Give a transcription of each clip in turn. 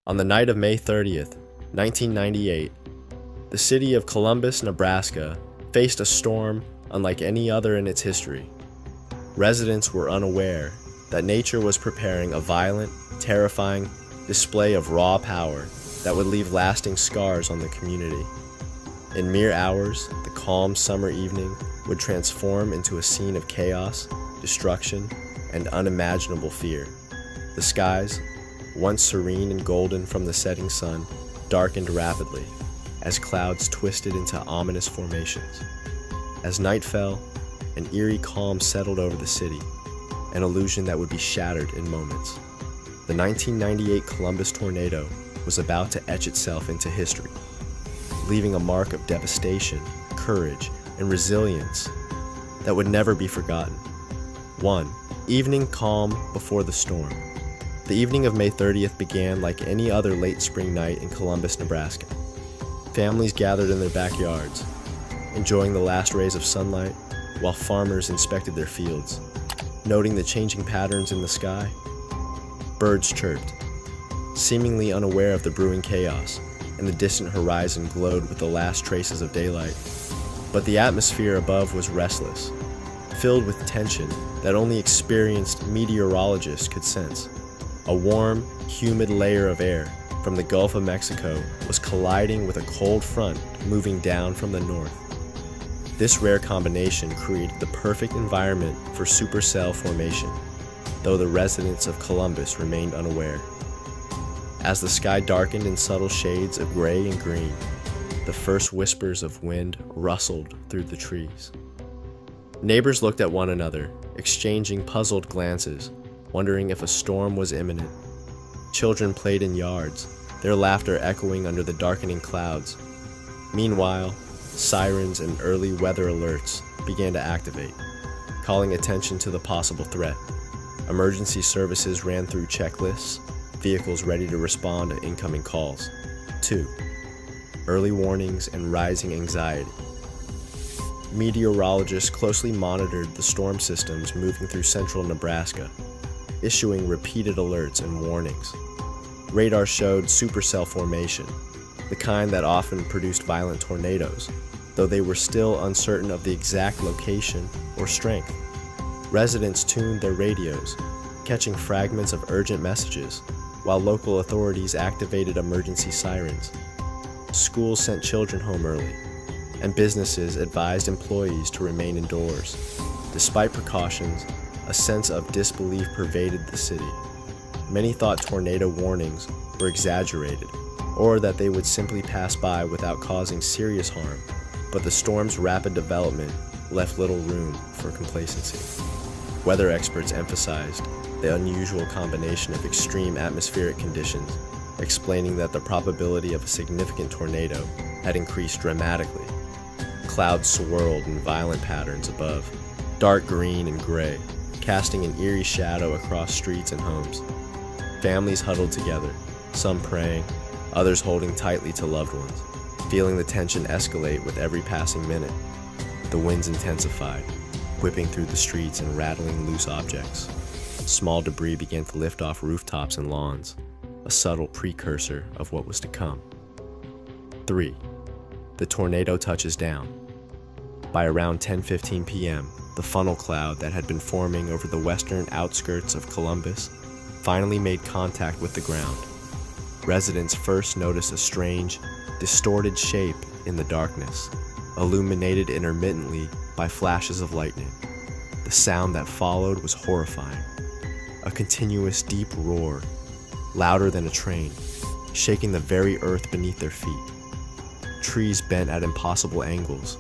On the night of May 30th, 1998, the city of Columbus, Nebraska, faced a storm unlike any other in its history. Residents were unaware that nature was preparing a violent, terrifying display of raw power that would leave lasting scars on the community. In mere hours, the calm summer evening would transform into a scene of chaos, destruction, and unimaginable fear. The skies, once serene and golden from the setting sun, darkened rapidly as clouds twisted into ominous formations. As night fell, an eerie calm settled over the city, an illusion that would be shattered in moments. The 1998 Columbus tornado was about to etch itself into history, leaving a mark of devastation, courage, and resilience that would never be forgotten. 1. Evening calm before the storm. The evening of May 30th began like any other late spring night in Columbus, Nebraska. Families gathered in their backyards, enjoying the last rays of sunlight, while farmers inspected their fields. Noting the changing patterns in the sky, birds chirped, seemingly unaware of the brewing chaos, and the distant horizon glowed with the last traces of daylight. But the atmosphere above was restless, filled with tension that only experienced meteorologists could sense. A warm, humid layer of air from the Gulf of Mexico was colliding with a cold front moving down from the north. This rare combination created the perfect environment for supercell formation, though the residents of Columbus remained unaware. As the sky darkened in subtle shades of gray and green, the first whispers of wind rustled through the trees. Neighbors looked at one another, exchanging puzzled glances, wondering if a storm was imminent. Children played in yards, their laughter echoing under the darkening clouds. Meanwhile, sirens and early weather alerts began to activate, calling attention to the possible threat. Emergency services ran through checklists, vehicles ready to respond to incoming calls. 2. Early warnings and rising anxiety. Meteorologists closely monitored the storm systems moving through central Nebraska, issuing repeated alerts and warnings. Radar showed supercell formation, the kind that often produced violent tornadoes, though they were still uncertain of the exact location or strength. Residents tuned their radios, catching fragments of urgent messages, while local authorities activated emergency sirens. Schools sent children home early, and businesses advised employees to remain indoors. Despite precautions, a sense of disbelief pervaded the city. Many thought tornado warnings were exaggerated, or that they would simply pass by without causing serious harm, but the storm's rapid development left little room for complacency. Weather experts emphasized the unusual combination of extreme atmospheric conditions, explaining that the probability of a significant tornado had increased dramatically. Clouds swirled in violent patterns above, dark green and gray, casting an eerie shadow across streets and homes. Families huddled together, some praying, others holding tightly to loved ones, feeling the tension escalate with every passing minute. The winds intensified, whipping through the streets and rattling loose objects. Small debris began to lift off rooftops and lawns, a subtle precursor of what was to come. 3. The tornado touches down. By around 10:15 p.m., the funnel cloud that had been forming over the western outskirts of Columbus finally made contact with the ground. Residents first noticed a strange, distorted shape in the darkness, illuminated intermittently by flashes of lightning. The sound that followed was horrifying. A continuous deep roar, louder than a train, shaking the very earth beneath their feet. Trees bent at impossible angles,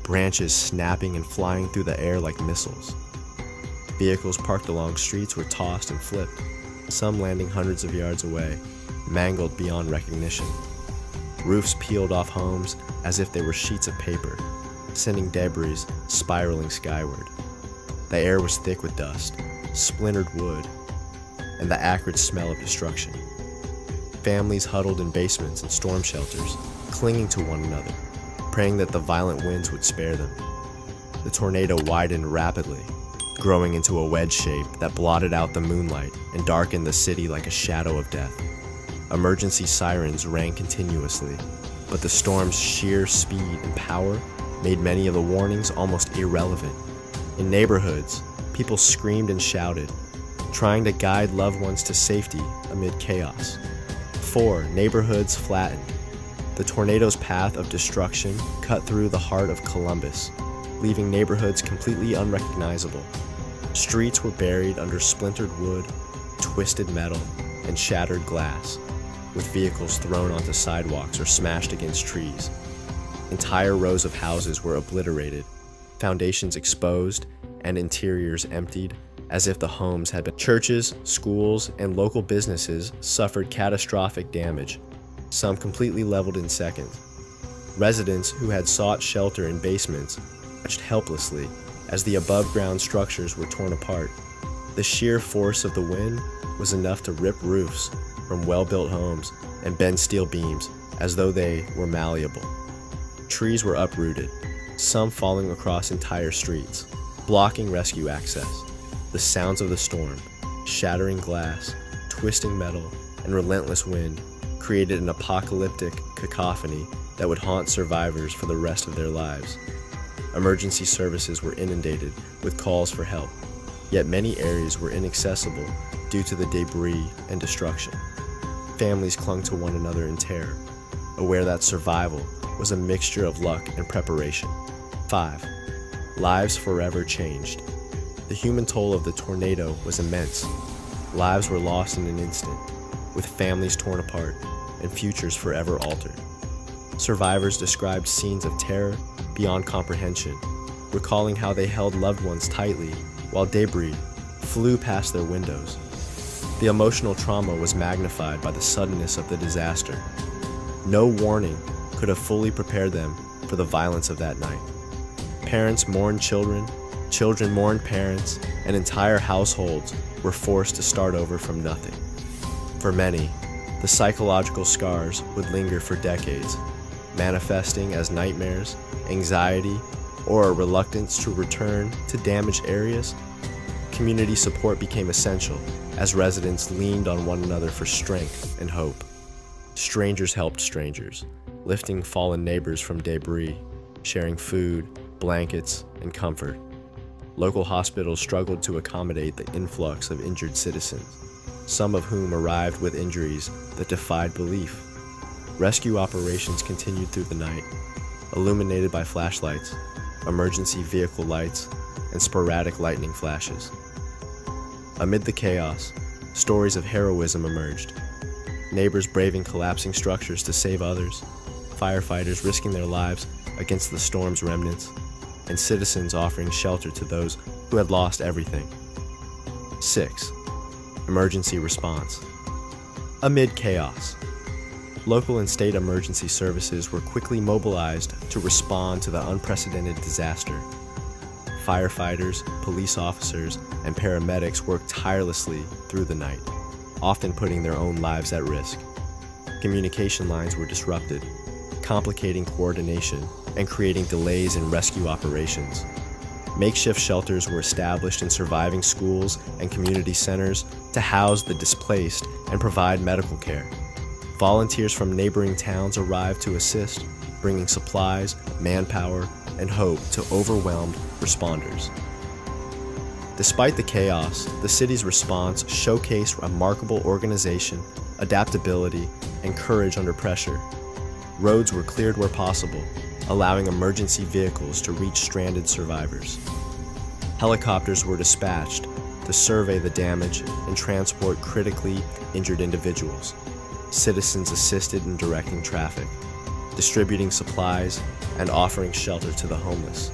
branches snapping and flying through the air like missiles. Vehicles parked along streets were tossed and flipped, some landing hundreds of yards away, mangled beyond recognition. Roofs peeled off homes as if they were sheets of paper, sending debris spiraling skyward. The air was thick with dust, splintered wood, and the acrid smell of destruction. Families huddled in basements and storm shelters, clinging to one another, praying that the violent winds would spare them. The tornado widened rapidly, growing into a wedge shape that blotted out the moonlight and darkened the city like a shadow of death. Emergency sirens rang continuously, but the storm's sheer speed and power made many of the warnings almost irrelevant. In neighborhoods, people screamed and shouted, trying to guide loved ones to safety amid chaos. 4. Neighborhoods flattened. The tornado's path of destruction cut through the heart of Columbus, leaving neighborhoods completely unrecognizable. Streets were buried under splintered wood, twisted metal, and shattered glass, with vehicles thrown onto sidewalks or smashed against trees. Entire rows of houses were obliterated, foundations exposed, and interiors emptied, as if the homes had been. Churches, schools, and local businesses suffered catastrophic damage, some completely leveled in seconds. Residents who had sought shelter in basements watched helplessly as the above-ground structures were torn apart. The sheer force of the wind was enough to rip roofs from well-built homes and bend steel beams as though they were malleable. Trees were uprooted, some falling across entire streets, blocking rescue access. The sounds of the storm, shattering glass, twisting metal, and relentless wind created an apocalyptic cacophony that would haunt survivors for the rest of their lives. Emergency services were inundated with calls for help, yet many areas were inaccessible due to the debris and destruction. Families clung to one another in terror, aware that survival was a mixture of luck and preparation. 5. Lives forever changed. The human toll of the tornado was immense. Lives were lost in an instant, with families torn apart and futures forever altered. Survivors described scenes of terror beyond comprehension, recalling how they held loved ones tightly while debris flew past their windows. The emotional trauma was magnified by the suddenness of the disaster. No warning could have fully prepared them for the violence of that night. Parents mourned children, children mourned parents, and entire households were forced to start over from nothing. For many, the psychological scars would linger for decades, manifesting as nightmares, anxiety, or a reluctance to return to damaged areas. Community support became essential as residents leaned on one another for strength and hope. Strangers helped strangers, lifting fallen neighbors from debris, sharing food, blankets, and comfort. Local hospitals struggled to accommodate the influx of injured citizens, some of whom arrived with injuries that defied belief. Rescue operations continued through the night, illuminated by flashlights, emergency vehicle lights, and sporadic lightning flashes. Amid the chaos, stories of heroism emerged. Neighbors braving collapsing structures to save others, firefighters risking their lives against the storm's remnants, and citizens offering shelter to those who had lost everything. 6. Emergency response. Amid chaos, local and state emergency services were quickly mobilized to respond to the unprecedented disaster. Firefighters, police officers, and paramedics worked tirelessly through the night, often putting their own lives at risk. Communication lines were disrupted, complicating coordination and creating delays in rescue operations. Makeshift shelters were established in surviving schools and community centers to house the displaced and provide medical care. Volunteers from neighboring towns arrived to assist, bringing supplies, manpower, and hope to overwhelmed responders. Despite the chaos, the city's response showcased remarkable organization, adaptability, and courage under pressure. Roads were cleared where possible, allowing emergency vehicles to reach stranded survivors. Helicopters were dispatched to survey the damage and transport critically injured individuals. Citizens assisted in directing traffic, distributing supplies, and offering shelter to the homeless.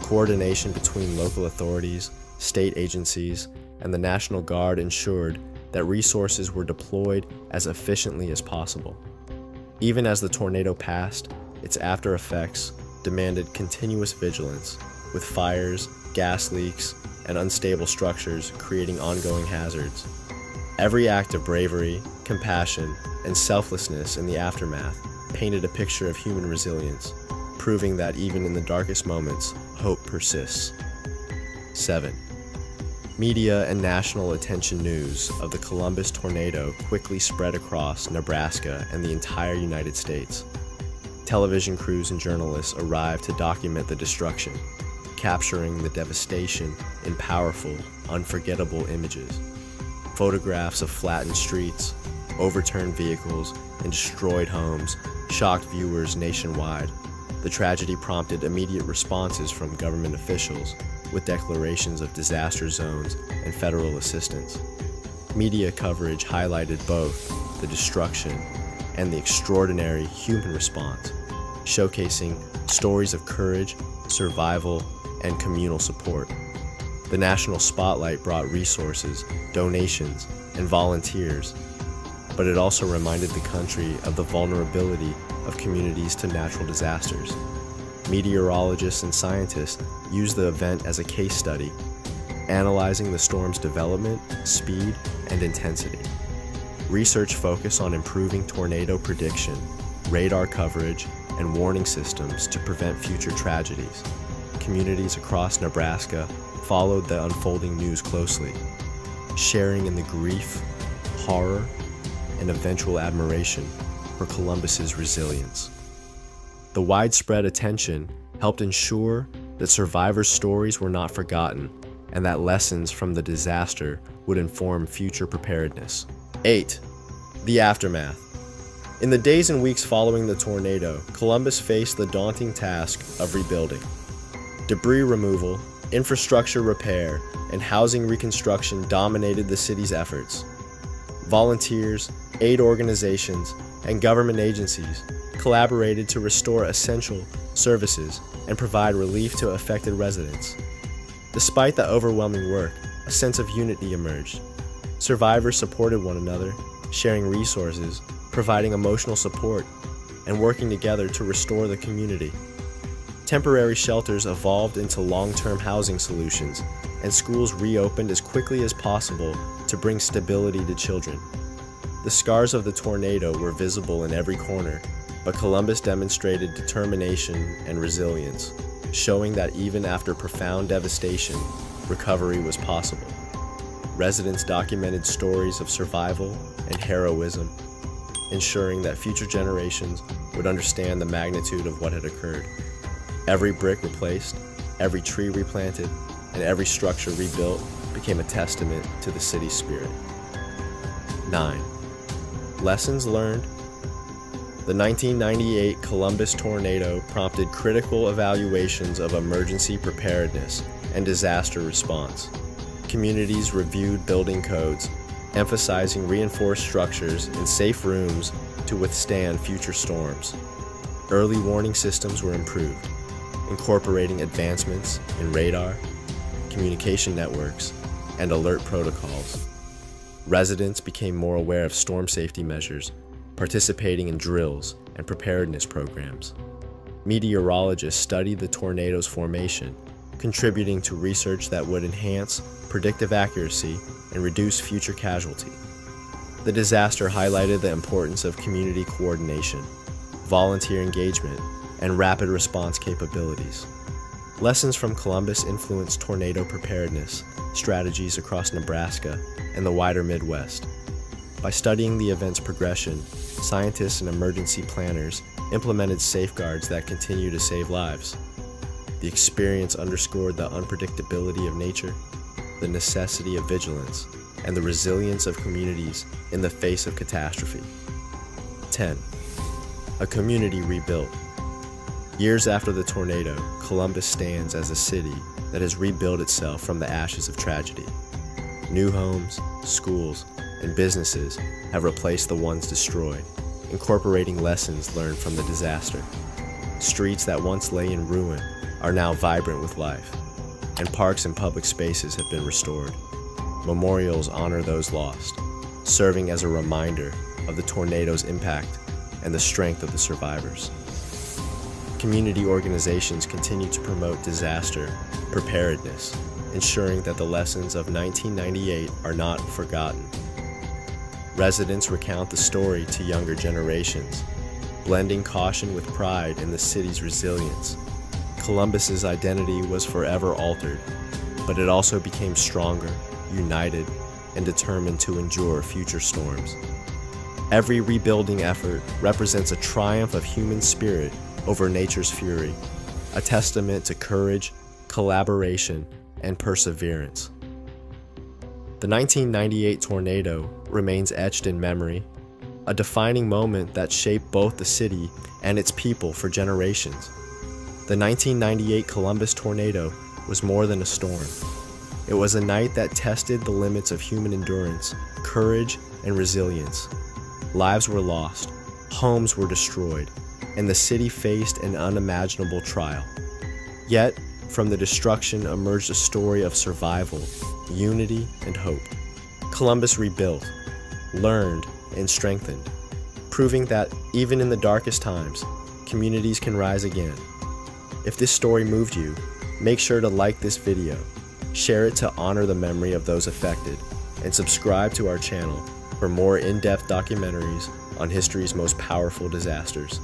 Coordination between local authorities, state agencies, and the National Guard ensured that resources were deployed as efficiently as possible. Even as the tornado passed, its after effects demanded continuous vigilance, with fires, gas leaks, and unstable structures creating ongoing hazards. Every act of bravery, compassion, and selflessness in the aftermath painted a picture of human resilience, proving that even in the darkest moments, hope persists. 7. Media and national attention news of the Columbus tornado quickly spread across Nebraska and the entire United States. Television crews and journalists arrived to document the destruction, capturing the devastation in powerful, unforgettable images. Photographs of flattened streets, overturned vehicles, and destroyed homes shocked viewers nationwide. The tragedy prompted immediate responses from government officials, with declarations of disaster zones and federal assistance. Media coverage highlighted both the destruction and the extraordinary human response, showcasing stories of courage, survival, and communal support. The national spotlight brought resources, donations, and volunteers, but it also reminded the country of the vulnerability of communities to natural disasters. Meteorologists and scientists used the event as a case study, analyzing the storm's development, speed, and intensity. Research focused on improving tornado prediction, radar coverage, and warning systems to prevent future tragedies. Communities across Nebraska followed the unfolding news closely, sharing in the grief, horror, and eventual admiration for Columbus's resilience. The widespread attention helped ensure that survivors' stories were not forgotten and that lessons from the disaster would inform future preparedness. 8. The aftermath. In the days and weeks following the tornado, Columbus faced the daunting task of rebuilding. Debris removal, infrastructure repair, and housing reconstruction dominated the city's efforts. Volunteers, aid organizations, and government agencies collaborated to restore essential services and provide relief to affected residents. Despite the overwhelming work, a sense of unity emerged. Survivors supported one another, sharing resources, providing emotional support, and working together to restore the community. Temporary shelters evolved into long-term housing solutions, and schools reopened as quickly as possible to bring stability to children. The scars of the tornado were visible in every corner, but Columbus demonstrated determination and resilience, showing that even after profound devastation, recovery was possible. Residents documented stories of survival and heroism, ensuring that future generations would understand the magnitude of what had occurred. Every brick replaced, every tree replanted, and every structure rebuilt became a testament to the city's spirit. 9. Lessons learned. The 1998 Columbus tornado prompted critical evaluations of emergency preparedness and disaster response. Communities reviewed building codes, emphasizing reinforced structures and safe rooms to withstand future storms. Early warning systems were improved, incorporating advancements in radar, communication networks, and alert protocols. Residents became more aware of storm safety measures, participating in drills and preparedness programs. Meteorologists studied the tornado's formation, contributing to research that would enhance predictive accuracy and reduce future casualty. The disaster highlighted the importance of community coordination, volunteer engagement, and rapid response capabilities. Lessons from Columbus influenced tornado preparedness strategies across Nebraska and the wider Midwest. By studying the event's progression, scientists and emergency planners implemented safeguards that continue to save lives. The experience underscored the unpredictability of nature, the necessity of vigilance, and the resilience of communities in the face of catastrophe. 10. A community rebuilt. Years after the tornado, Columbus stands as a city that has rebuilt itself from the ashes of tragedy. New homes, schools, and businesses have replaced the ones destroyed, incorporating lessons learned from the disaster. Streets that once lay in ruin are now vibrant with life, and parks and public spaces have been restored. Memorials honor those lost, serving as a reminder of the tornado's impact and the strength of the survivors. Community organizations continue to promote disaster preparedness, ensuring that the lessons of 1998 are not forgotten. Residents recount the story to younger generations, blending caution with pride in the city's resilience. Columbus's identity was forever altered, but it also became stronger united, and determined to endure future storms. Every rebuilding effort represents a triumph of human spirit over nature's fury, a testament to courage, collaboration, and perseverance. The 1998 tornado remains etched in memory, a defining moment that shaped both the city and its people for generations. The 1998 Columbus tornado was more than a storm. It was a night that tested the limits of human endurance, courage, and resilience. Lives were lost, homes were destroyed, and the city faced an unimaginable trial. Yet, from the destruction emerged a story of survival, unity, and hope. Columbus rebuilt, learned, and strengthened, proving that even in the darkest times, communities can rise again. If this story moved you, make sure to like this video, share it to honor the memory of those affected, and subscribe to our channel for more in-depth documentaries on history's most powerful disasters.